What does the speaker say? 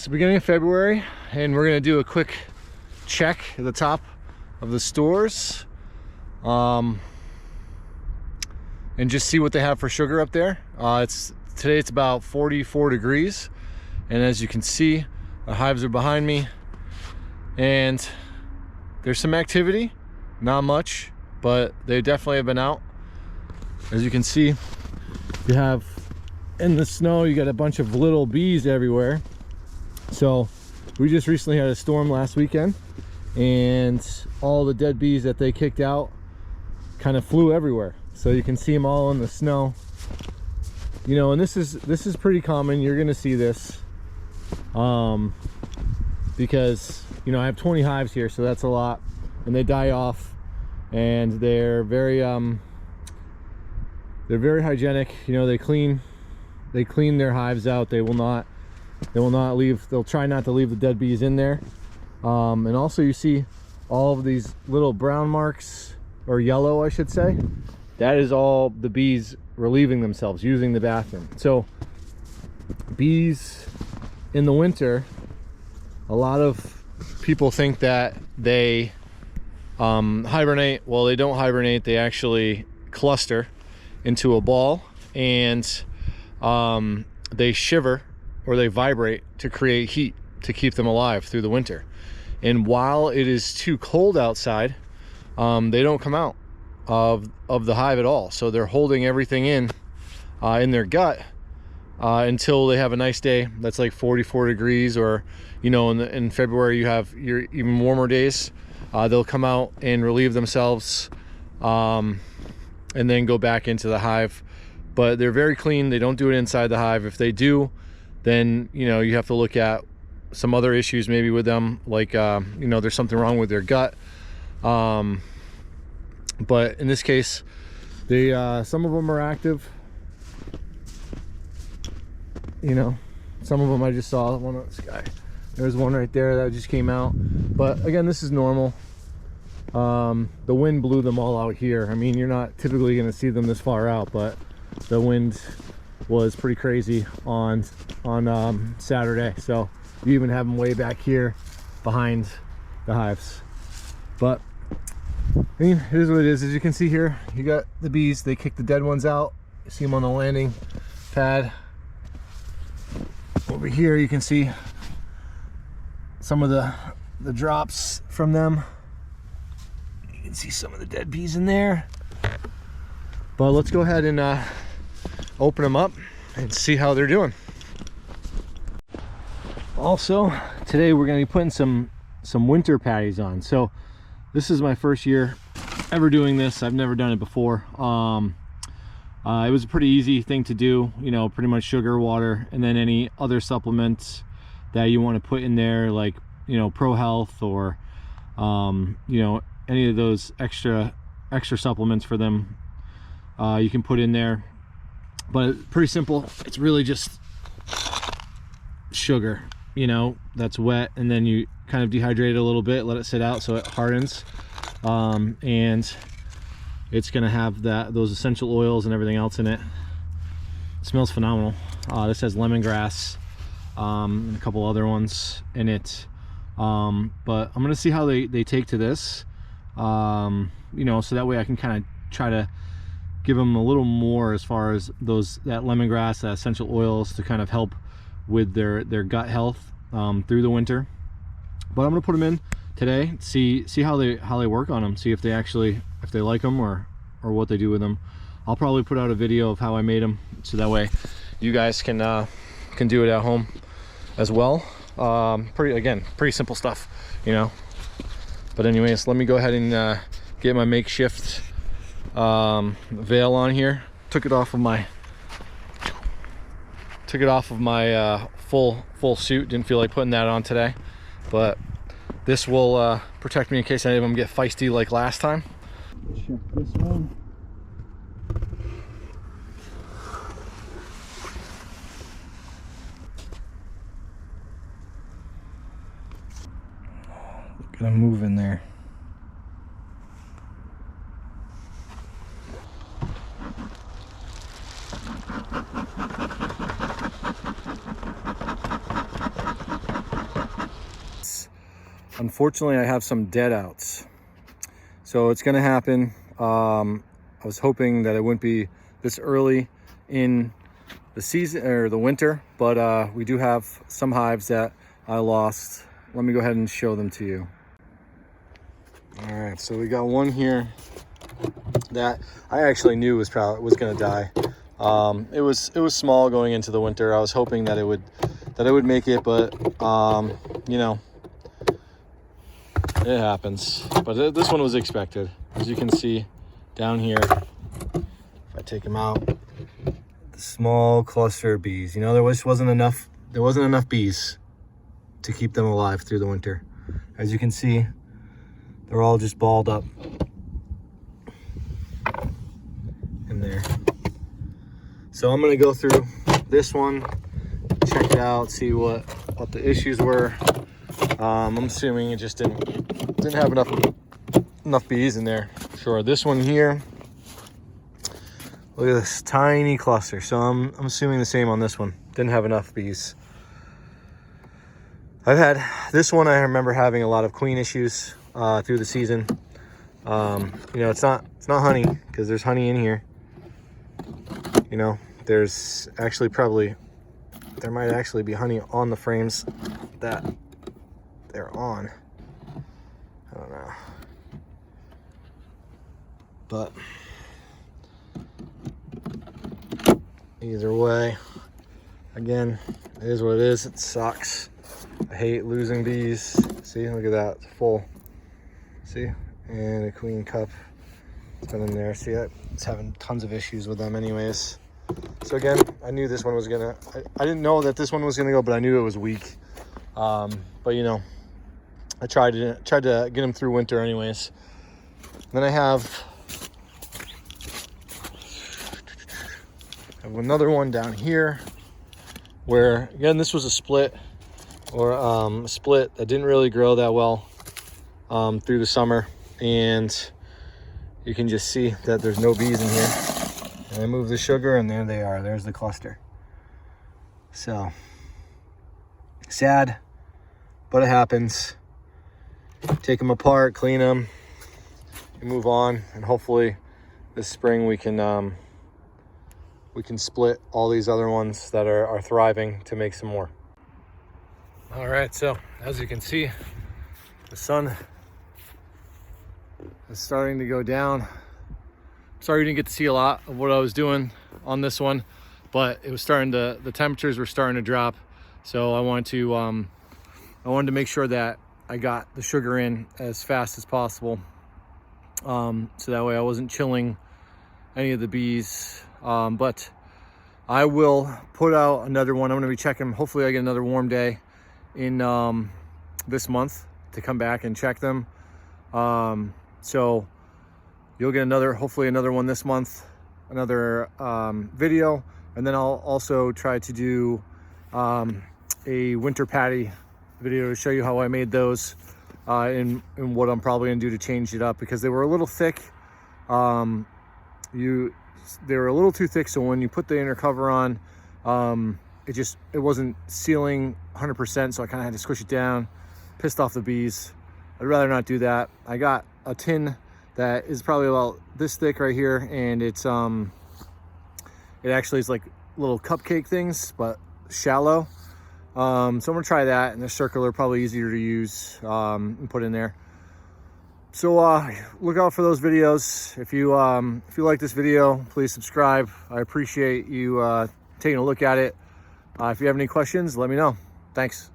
It's the beginning of February, and we're gonna do a quick check at the top of the stores, and just see what they have for sugar up there. Today it's about 44 degrees, and as you can see, the hives are behind me, and there's some activity, not much, but they definitely have been out. As you can see, you have in the snow, you got a bunch of little bees everywhere. So we just recently had a storm last weekend, and all the dead bees that they kicked out kind of flew everywhere. So you can see them all in the snow, you know, and this is pretty common. You're gonna see this because, you know, I have 20 hives here, so that's a lot, and they die off, and they're very hygienic. You know, they clean their hives out. They'll try not to leave the dead bees in there. And also you see all of these little brown marks, or yellow I should say. That is all the bees relieving themselves, using the bathroom. So bees in the winter, a lot of people think that they hibernate. Well, they don't hibernate. They actually cluster into a ball, and they shiver, or they vibrate to create heat to keep them alive through the winter. And while it is too cold outside, they don't come out of the hive at all. So they're holding everything in their gut until they have a nice day that's like 44 degrees, or, you know, in February you have your even warmer days. They'll come out and relieve themselves, and then go back into the hive. But they're very clean. They don't do it inside the hive. If they do, then, you know, you have to look at some other issues maybe with them, like you know, there's something wrong with their gut. But in this case, they some of them are active, you know. Some of them I just saw one of this guy. There's one right there that just came out, but again, this is normal. The wind blew them all out here. I mean, you're not typically going to see them this far out, but the wind was pretty crazy on Saturday, so you even have them way back here behind the hives. But I mean, it is what it is. As you can see here, you got the bees. They kick the dead ones out. You see them on the landing pad. Over here you can see some of the drops from them. You can see some of the dead bees in there. But let's go ahead and open them up and see how they're doing. Also, today we're going to be putting some winter patties on. So this is my first year ever doing this. I've never done it before. It was a pretty easy thing to do, you know, pretty much sugar, water, and then any other supplements that you want to put in there, like, you know, Pro Health, or you know, any of those extra supplements for them, you can put in there. But it's pretty simple. It's really just sugar, you know, that's wet, and then you kind of dehydrate it a little bit, let it sit out so it hardens, and it's gonna have those essential oils and everything else in it. It smells phenomenal. This has lemongrass and a couple other ones in it, but I'm gonna see how they take to this, you know, so that way I can kind of try to give them a little more as far as that lemongrass, that essential oils, to kind of help with their gut health through the winter. But I'm gonna put them in today, see how they work on them, see if they like them, or what they do with them. I'll probably put out a video of how I made them, so that way you guys can do it at home as well. Pretty simple stuff, you know. But anyways, let me go ahead and get my makeshift veil on here. Took it off of my full suit. Didn't feel like putting that on today, but this will protect me in case any of them get feisty like last time. Check this one. Look at them move in there. unfortunately I have some dead outs. So it's gonna happen. I was hoping that it wouldn't be this early in the season or the winter, but we do have some hives that I lost. Let me go ahead and show them to you. All right, so we got one here that I actually knew was gonna die. It was small going into the winter. I was hoping that it would make it, but you know, it happens. But this one was expected. As you can see down here, if I take them out, the small cluster of bees. You know, there wasn't enough bees to keep them alive through the winter. As you can see, they're all just balled up in there. So I'm gonna go through this one, check it out, see what the issues were. I'm assuming it just didn't have enough bees in there. Sure, this one here, look at this tiny cluster. So I'm assuming the same on this one. Didn't have enough bees. I've had this one, I remember having a lot of queen issues through the season. You know, it's not honey, because there's honey in here. You know, there's actually there might actually be honey on the frames that they're on. I don't know. But either way, again, it is what it is. It sucks. I hate losing bees. See, look at that, it's full. See, and a queen cup. It's been in there. See, it's having tons of issues with them anyways. So again, I knew this one was gonna, I didn't know that this one was gonna go, but I knew it was weak. But you know, I tried to get them through winter anyways. Then I have another one down here where, again, this was a split that didn't really grow that well through the summer, and you can just see that there's no bees in here. And I move the sugar, and there they are. There's the cluster. So sad, but it happens. Take them apart, clean them, and move on. And hopefully this spring we can split all these other ones that are thriving to make some more. All right, so as you can see, the sun is starting to go down. Sorry you didn't get to see a lot of what I was doing on this one, but it was the temperatures were starting to drop. So I wanted to make sure that I got the sugar in as fast as possible. So that way I wasn't chilling any of the bees. But I will put out another one. I'm gonna be checking, hopefully I get another warm day in this month to come back and check them. So you'll get hopefully another one this month, another video, and then I'll also try to do a winter patty video to show you how I made those and what I'm probably gonna do to change it up, because they were a little thick. They were a little too thick, so when you put the inner cover on, it wasn't sealing 100%, so I kind of had to squish it down. Pissed off the bees. I'd rather not do that. I got a tin that is probably about this thick right here, and it actually is like little cupcake things, but shallow. So I'm gonna try that, and they're circular, probably easier to use and put in there. So look out for those videos. If you like this video, please subscribe. I appreciate you taking a look at it. If you have any questions, let me know. Thanks.